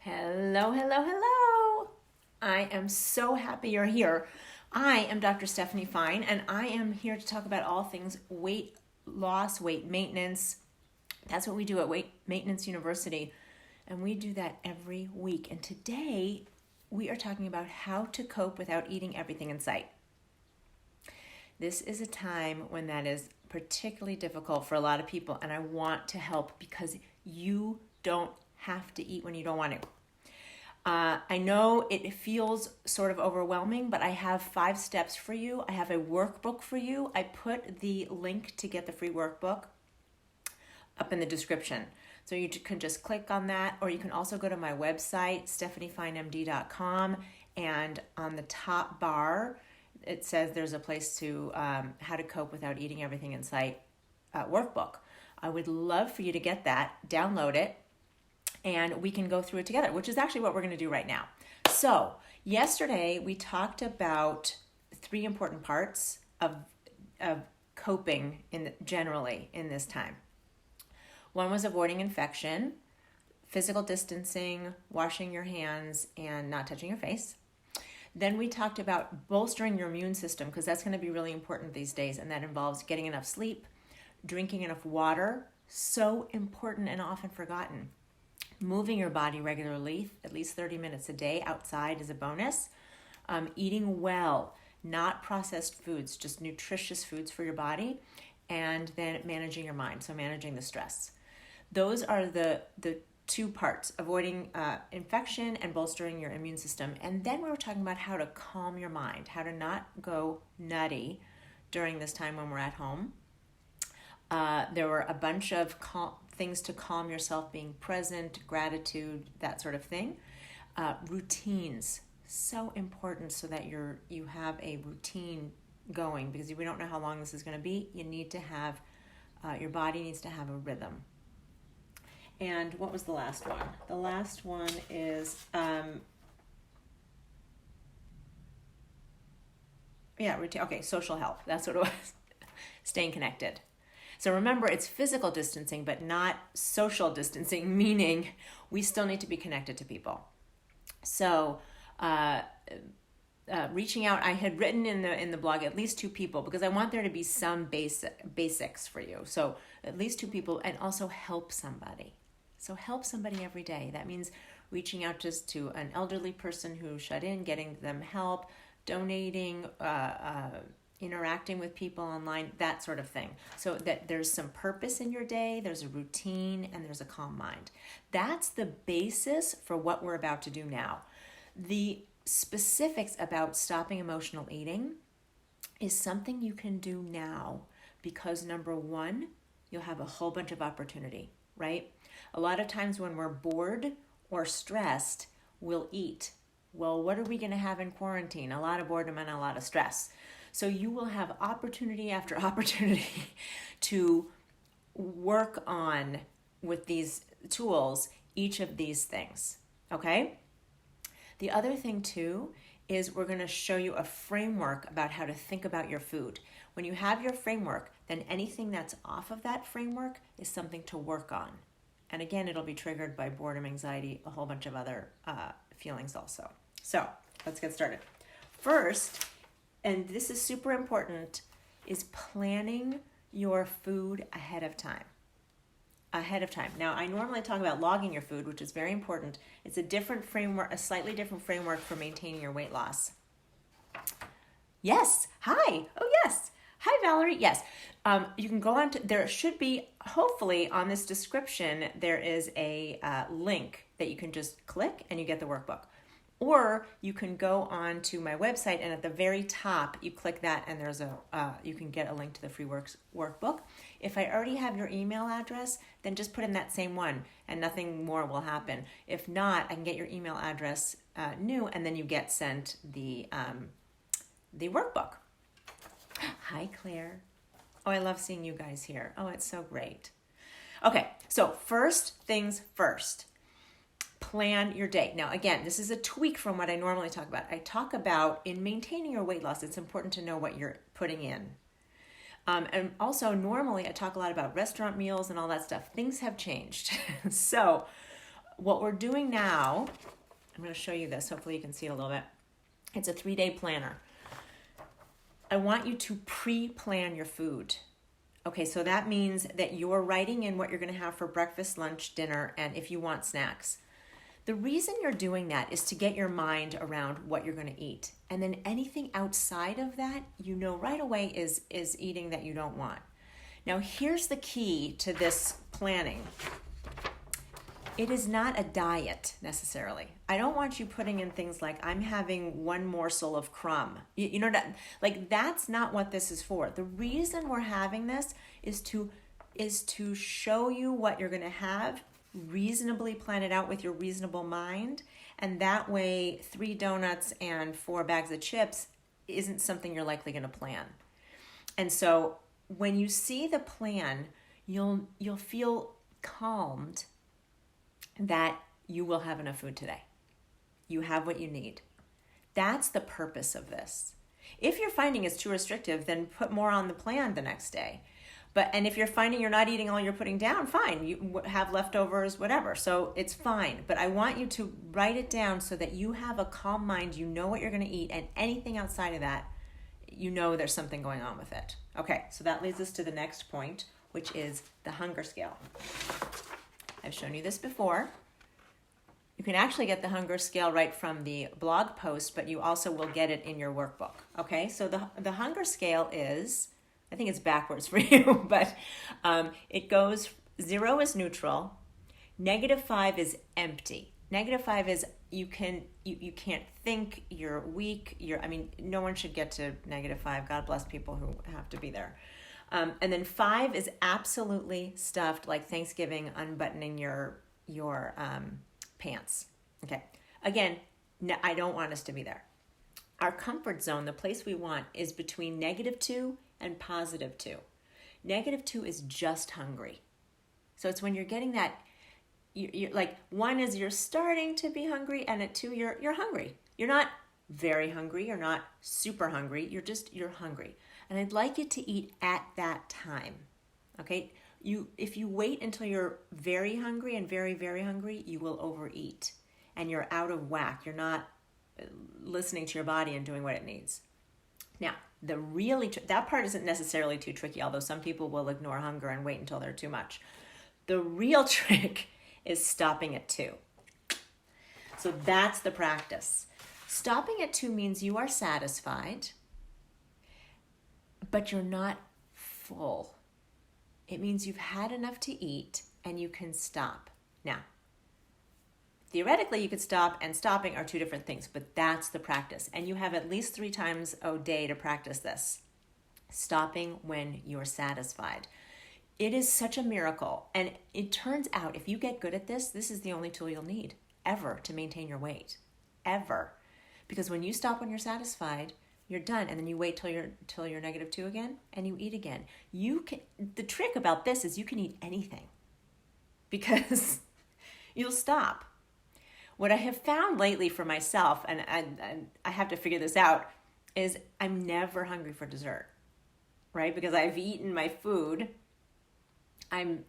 Hello, hello, hello. I am so happy you're here. I am Dr. Stephanie Fine, and I am here to talk about all things weight loss, weight maintenance. That's what we do at Weight Maintenance University, and we do that every week. And today, we are talking about how to cope without eating everything in sight. This is a time when that is particularly difficult for a lot of people, and I want to help because you don't have to eat when you don't want to. I know it feels sort of overwhelming, but I have 5 steps for you. I have a workbook for you. I put the link to get the free workbook up in the description. So you can just click on that, or you can also go to my website, stephaniefinemd.com, and on the top bar, it says there's a place to how to cope without eating everything in sight workbook. I would love for you to get that, download it, and we can go through it together, which is actually what we're going to do right now. So yesterday we talked about 3 important parts of coping generally in this time. One was avoiding infection, physical distancing, washing your hands, and not touching your face. Then we talked about bolstering your immune system, because that's going to be really important these days, and that involves getting enough sleep, drinking enough water, so important and often forgotten. Moving your body regularly, at least 30 minutes a day outside is a bonus. Eating well, not processed foods, just nutritious foods for your body. And then managing your mind, so managing the stress. Those are the 2 parts, avoiding infection and bolstering your immune system. And then we were talking about how to calm your mind, how to not go nutty during this time when we're at home. There were a bunch of things to calm yourself, being present, gratitude, that sort of thing. Routines, so important, so that you have a routine going, because we don't know how long this is going to be. You need to have, your body needs to have a rhythm. And what was the last one? The last one is, routine. Okay, social health. That's what it was. Staying connected. So remember, it's physical distancing, but not social distancing, meaning we still need to be connected to people. So reaching out, I had written in the blog at least 2 people, because I want there to be some basics for you. So at least 2 people, and also help somebody. So help somebody every day. That means reaching out just to an elderly person who's shut in, getting them help, donating, interacting with people online, that sort of thing. So that there's some purpose in your day, there's a routine, and there's a calm mind. That's the basis for what we're about to do now. The specifics about stopping emotional eating is something you can do now, because number 1, you'll have a whole bunch of opportunity, right? A lot of times when we're bored or stressed, we'll eat. Well, what are we going to have in quarantine? A lot of boredom and a lot of stress. So you will have opportunity after opportunity to work on, with these tools, each of these things, okay? The other thing too is we're going to show you a framework about how to think about your food. When you have your framework, then anything that's off of that framework is something to work on. And again, it'll be triggered by boredom, anxiety, a whole bunch of other feelings also. So let's get started. First, and this is super important, is planning your food ahead of time. Now, I normally talk about logging your food, which is very important. It's a different framework, a slightly different framework for maintaining your weight loss. Yes. Hi. Oh, yes. Hi, Valerie. Yes. You can go on to, there should be, hopefully on this description, there is a link that you can just click and you get the workbook. Or you can go on to my website, and at the very top, you click that, and there's you can get a link to the free workbook. If I already have your email address, then just put in that same one, and nothing more will happen. If not, I can get your email address new, and then you get sent the workbook. Hi, Claire. Oh, I love seeing you guys here. Oh, it's so great. Okay, so first things first. Plan your day. Now, again, this is a tweak from what I normally talk about. I talk about, in maintaining your weight loss, it's important to know what you're putting in. And also, normally, I talk a lot about restaurant meals and all that stuff. Things have changed. So what we're doing now, I'm going to show you this. Hopefully you can see it a little bit. It's a 3-day planner. I want you to pre-plan your food. Okay, so that means that you're writing in what you're going to have for breakfast, lunch, dinner, and if you want snacks. The reason you're doing that is to get your mind around what you're going to eat. And then anything outside of that, you know right away is eating that you don't want. Now, here's the key to this planning. It is not a diet necessarily. I don't want you putting in things like, I'm having one morsel of crumb. You know, like that's not what this is for. The reason we're having this is to show you what you're going to have, reasonably plan it out with your reasonable mind. And that way 3 donuts and 4 bags of chips isn't something you're likely going to plan. And so when you see the plan, you'll feel calmed that you will have enough food today. You have what you need. That's the purpose of this. If you're finding it's too restrictive, then put more on the plan the next day. And if you're finding you're not eating all you're putting down, fine. You have leftovers, whatever. So it's fine. But I want you to write it down so that you have a calm mind. You know what you're going to eat, and anything outside of that, you know there's something going on with it. Okay, so that leads us to the next point, which is the hunger scale. I've shown you this before. You can actually get the hunger scale right from the blog post, but you also will get it in your workbook. Okay, so the hunger scale is, I think it's backwards for you, but it goes, 0 is neutral, -5 is empty. -5 is you can't think, you're weak, no one should get to -5. God bless people who have to be there. And then 5 is absolutely stuffed, like Thanksgiving unbuttoning your pants. Okay. Again, no, I don't want us to be there. Our comfort zone, the place we want, is between -2 and +2. -2 is just hungry. So it's when you're getting that, you're like, 1 is you're starting to be hungry, and at 2 you're hungry. You're not very hungry, you're not super hungry, you're hungry. And I'd like you to eat at that time. Okay? If you wait until you're very hungry and very, very hungry, you will overeat. And you're out of whack. You're not listening to your body and doing what it needs. Now, that part isn't necessarily too tricky, although some people will ignore hunger and wait until they're too much. The real trick is stopping at 2. So that's the practice. Stopping at 2 means you are satisfied, but you're not full. It means you've had enough to eat and you can stop. Now, theoretically, you could stop, and stopping are 2 different things, but that's the practice. And you have at least 3 times a day to practice this. Stopping when you're satisfied. It is such a miracle. And it turns out, if you get good at this, this is the only tool you'll need ever to maintain your weight. Ever. Because when you stop when you're satisfied, you're done, and then you wait till you're -2 again, and you eat again. The trick about this is you can eat anything, because you'll stop. What I have found lately for myself, and I have to figure this out, is I'm never hungry for dessert, right? Because I've eaten my food, I'm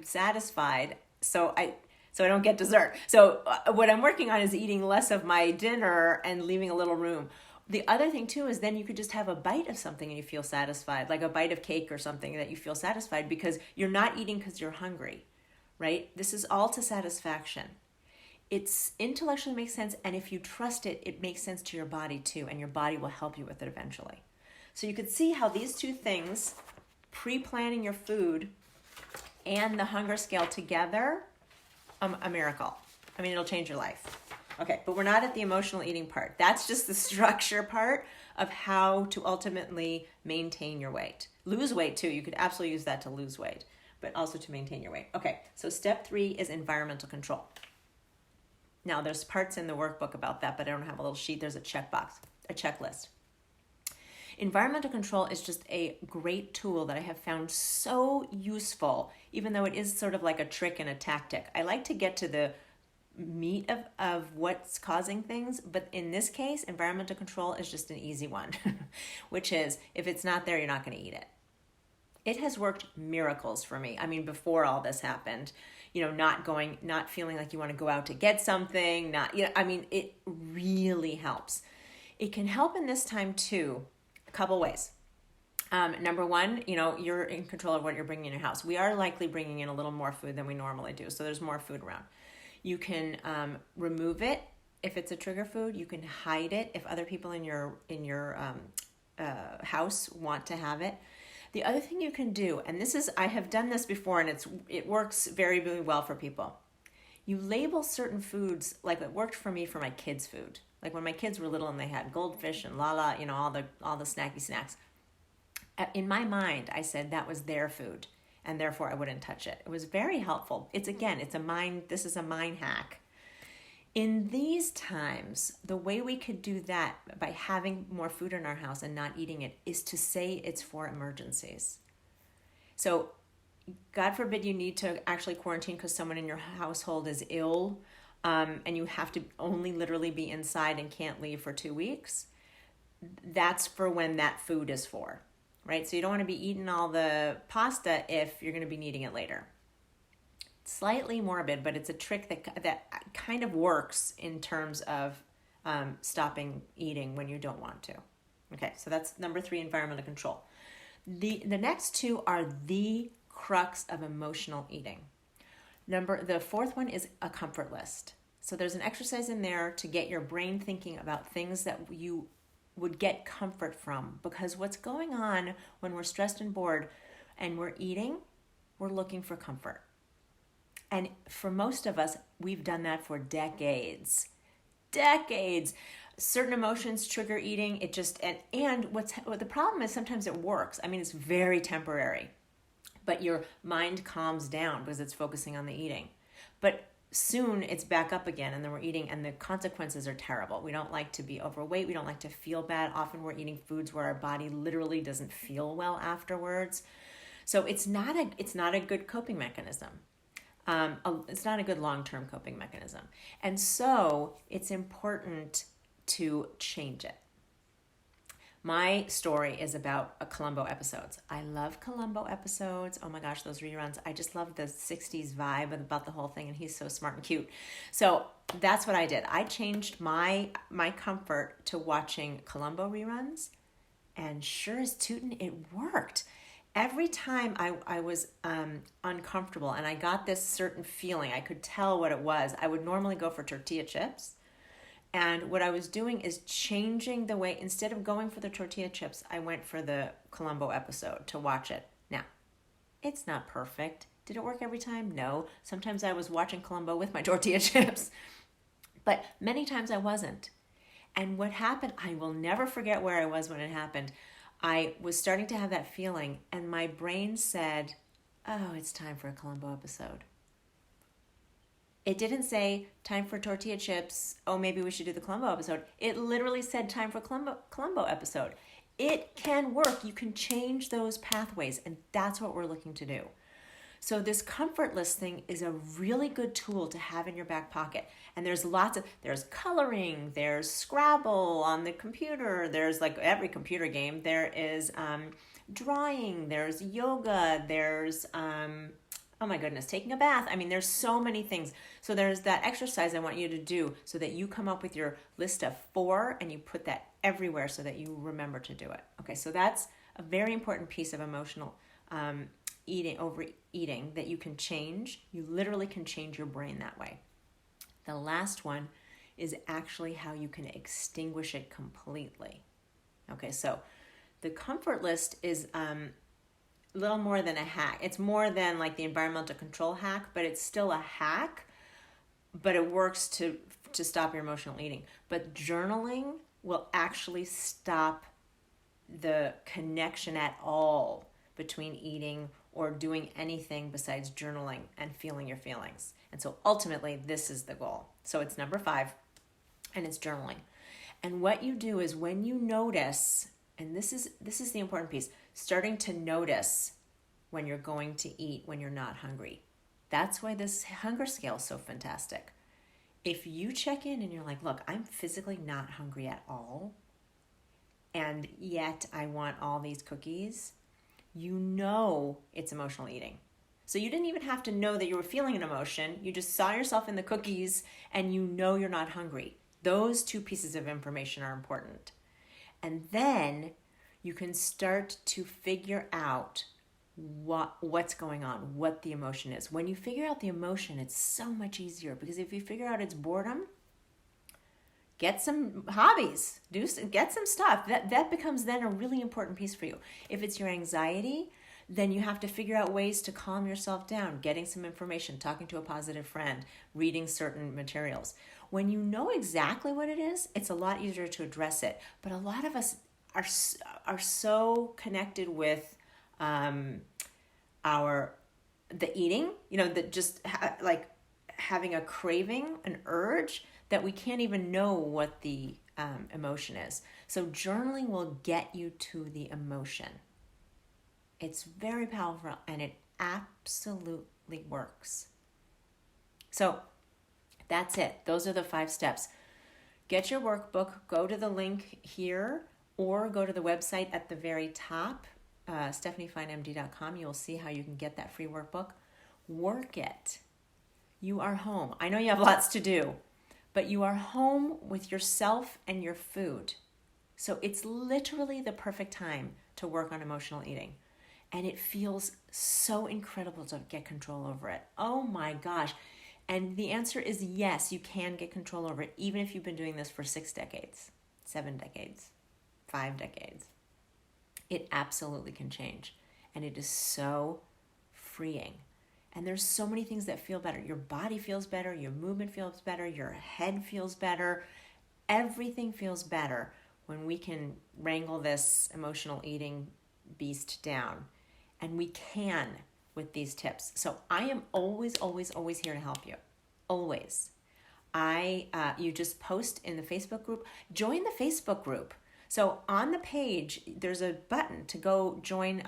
satisfied, so I don't get dessert. So what I'm working on is eating less of my dinner and leaving a little room. The other thing too is then you could just have a bite of something and you feel satisfied, like a bite of cake or something that you feel satisfied because you're not eating because you're hungry, right? This is all to satisfaction. It's intellectually makes sense, and if you trust it, it makes sense to your body too, and your body will help you with it eventually. So you could see how these 2 things, pre-planning your food and the hunger scale together, a miracle. I mean, it'll change your life. Okay, but we're not at the emotional eating part. That's just the structure part of how to ultimately maintain your weight. Lose weight too. You could absolutely use that to lose weight, but also to maintain your weight. Okay, so step 3 is environmental control. Now, there's parts in the workbook about that, but I don't have a little sheet. There's a checklist. Environmental control is just a great tool that I have found so useful, even though it is sort of like a trick and a tactic. I like to get to the meat of what's causing things, but in this case, environmental control is just an easy one, which is if it's not there, you're not going to eat it. It has worked miracles for me. I mean, before all this happened, not feeling like you want to go out to get something, it really helps. It can help in this time too, a couple ways. Number one, you're in control of what you're bringing in your house. We are likely bringing in a little more food than we normally do, so there's more food around. You can remove it if it's a trigger food. You can hide it if other people in your house want to have it. The other thing you can do, and I have done this before, and it works very, very well for people. You label certain foods, like it worked for me for my kids' food. Like when my kids were little and they had goldfish and all the snacky snacks. In my mind, I said that was their food, and therefore I wouldn't touch it. It was very helpful. This is a mind hack. In these times, the way we could do that by having more food in our house and not eating it is to say it's for emergencies. So God forbid you need to actually quarantine because someone in your household is ill, and you have to only literally be inside and can't leave for 2 weeks. That's for when that food is for. Right? So you don't want to be eating all the pasta if you're going to be needing it later. Slightly morbid, but it's a trick that kind of works in terms of stopping eating when you don't want to. Okay, so that's number 3, environmental control. The next 2 are the crux of emotional eating. The 4th one is a comfort list. So there's an exercise in there to get your brain thinking about things that you would get comfort from, because what's going on when we're stressed and bored and we're eating, we're looking for comfort. And for most of us, we've done that for decades. Certain emotions trigger eating. And what the problem is, sometimes it works. It's very temporary, but your mind calms down because it's focusing on the eating. But soon it's back up again, and then we're eating, and the consequences are terrible. We don't like to be overweight. We don't like to feel bad. Often we're eating foods where our body literally doesn't feel well afterwards. So it's not a good coping mechanism. It's not a good long-term coping mechanism. And so it's important to change it. My story is about Columbo episodes. I love Columbo episodes. Oh my gosh, those reruns. I just love the 60s vibe about the whole thing, and he's so smart and cute. So that's what I did. I changed my comfort to watching Columbo reruns, and sure as tootin', it worked. Every time I was uncomfortable and I got this certain feeling, I could tell what it was, I would normally go for tortilla chips. And what I was doing is changing the way, instead of going for the tortilla chips, I went for the Columbo episode to watch it. Now, it's not perfect. Did it work every time? No. Sometimes I was watching Columbo with my tortilla chips. But many times I wasn't. And what happened, I will never forget where I was when it happened. I was starting to have that feeling, and my brain said, oh, it's time for a Columbo episode. It didn't say time for tortilla chips. Oh, maybe we should do the Columbo episode. It literally said time for Columbo episode. It can work. You can change those pathways, and that's what we're looking to do. So this comfort list thing is a really good tool to have in your back pocket. And there's coloring, there's Scrabble on the computer, there's like every computer game, there is drawing, there's yoga, there's oh my goodness, taking a bath. There's so many things. So there's that exercise I want you to do so that you come up with your list of 4 and you put that everywhere so that you remember to do it. Okay, so that's a very important piece of emotional overeating that you can change. You literally can change your brain that way. The last one is actually how you can extinguish it completely. Okay, so the comfort list is little more than a hack. It's more than like the environmental control hack, but it's still a hack, but it works to stop your emotional eating. But journaling will actually stop the connection at all between eating or doing anything besides journaling and feeling your feelings. And so ultimately, this is the goal. So it's number 5, and it's journaling. And what you do is when you notice, and this is the important piece, starting to notice when you're going to eat when you're not hungry. That's why this hunger scale is so fantastic. If you check in and you're like, look, I'm physically not hungry at all, and yet I want all these cookies, you know it's emotional eating. So you didn't even have to know that you were feeling an emotion. You just saw yourself in the cookies and you know you're not hungry. Those two pieces of information are important. And then you can start to figure out what's going on, what the emotion is. When you figure out the emotion, it's so much easier, because if you figure out it's boredom, get some hobbies, get some stuff. That becomes then a really important piece for you. If it's your anxiety, then you have to figure out ways to calm yourself down, getting some information, talking to a positive friend, reading certain materials. When you know exactly what it is, it's a lot easier to address it. But a lot of us are so connected with the eating, that just like having a craving, an urge, that we can't even know what the emotion is. So journaling will get you to the emotion. It's very powerful and it absolutely works. So that's it. Those are the 5 steps. Get your workbook, go to the link here, or go to the website at the very top, StephanieFineMD.com. You'll see how you can get that free workbook. Work it. You are home. I know you have lots to do, but you are home with yourself and your food. So it's literally the perfect time to work on emotional eating. And it feels so incredible to get control over it. Oh my gosh. And the answer is yes, you can get control over it, even if you've been doing this for 6 decades, 7 decades, 5 decades. It absolutely can change. And it is so freeing. And there's so many things that feel better. Your body feels better, your movement feels better, your head feels better. Everything feels better when we can wrangle this emotional eating beast down. And we can with these tips. So I am always, always, always here to help you. Always. You just post in the Facebook group. Join the Facebook group. So on the page, there's a button to go join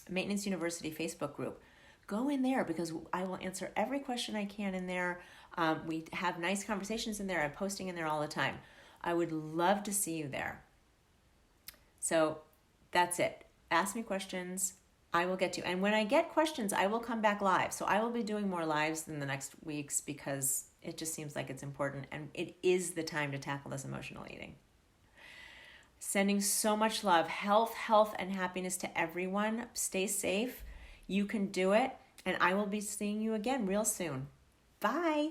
Maintenance University Facebook group. Go in there, because I will answer every question I can in there. We have nice conversations in there. I'm posting in there all the time. I would love to see you there. So that's it. Ask me questions. I will get to you. And when I get questions, I will come back live. So I will be doing more lives in the next weeks, because it just seems like it's important. And it is the time to tackle this emotional eating. Sending so much love, health, and happiness to everyone. Stay safe. You can do it. And I will be seeing you again real soon. Bye.